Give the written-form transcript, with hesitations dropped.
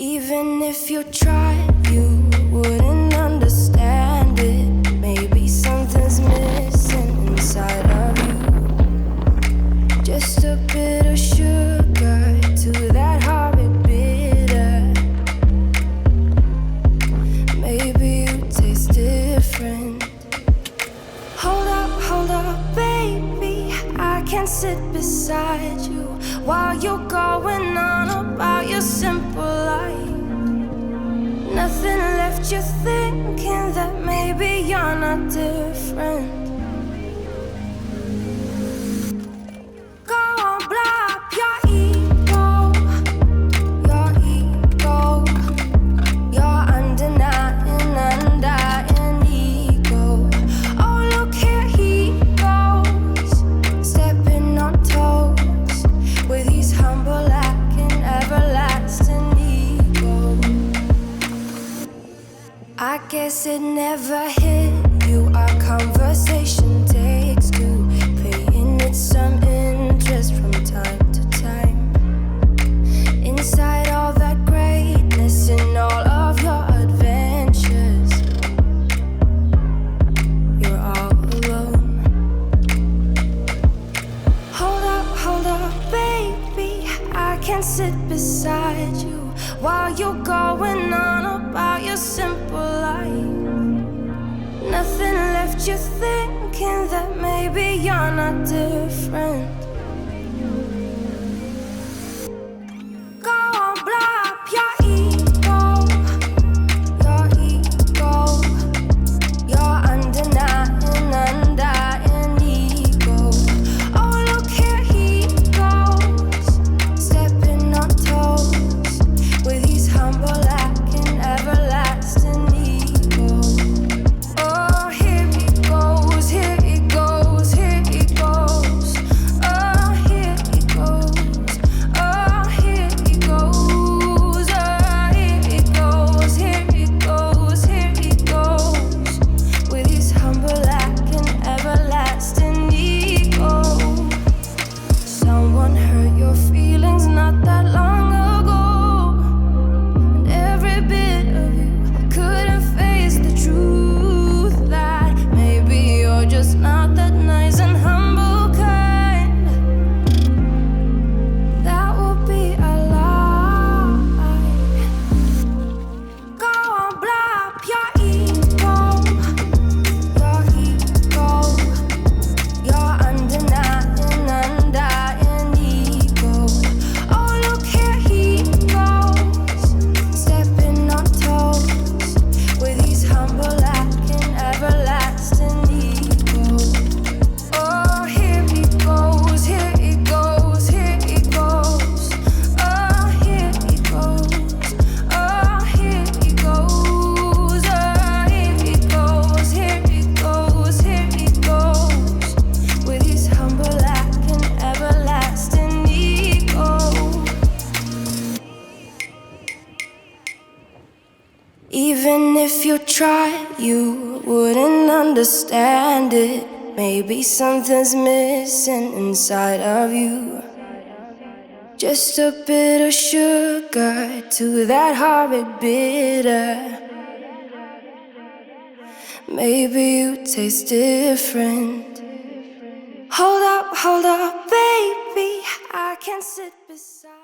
Even if you tried, you wouldn't understand it. Maybe something's missing inside of you. Just a bit of sugar to that horrid bitter. Maybe you taste different. Hold up, baby. I can't sit beside you while you're going on about your simple life. Nothing left you thinking that maybe you're not different. Go on, blow up your ego, your undying ego. Oh, look here he goes, stepping on toes with his humble lacking everlasting ego. I guess it never hit you. Our conversation takes two, paying it some interest from time to time. Inside all that greatness and all of your adventures, you're all alone. Hold up, baby. I can't sit beside you while you're going on about your simple life. Nothing left you thinking that maybe you're not different. Go on, blow up your ego, your undying ego. Oh, look here he goes, stepping on toes with his humble lacking everlasting ego. Oh, here he goes, here he goes, here he goes. Oh, here he goes, oh, here he goes, oh, here he goes, here he goes, here he goes with his humble lacking everlasting ego. Someone hurt your feelings not that long ago, and every bit of you couldn't face the truth that maybe you're just not that nice and humble kind. That would be a lie. Go on, blow up your ego, your undying ego. Oh, look here he goes, stepping on toes with his humble lacking everlasting ego. Oh, here he goes, here he goes, here he goes. Oh, here he goes, oh, here he goes, oh, here he goes, here he goes, here he goes with his humble lacking everlasting ego. Even if you tried, you wouldn't understand it. Maybe something's missing inside of you. Just a bit of sugar to that horrid bitter. Maybe you taste different. Hold up, baby. I can't sit beside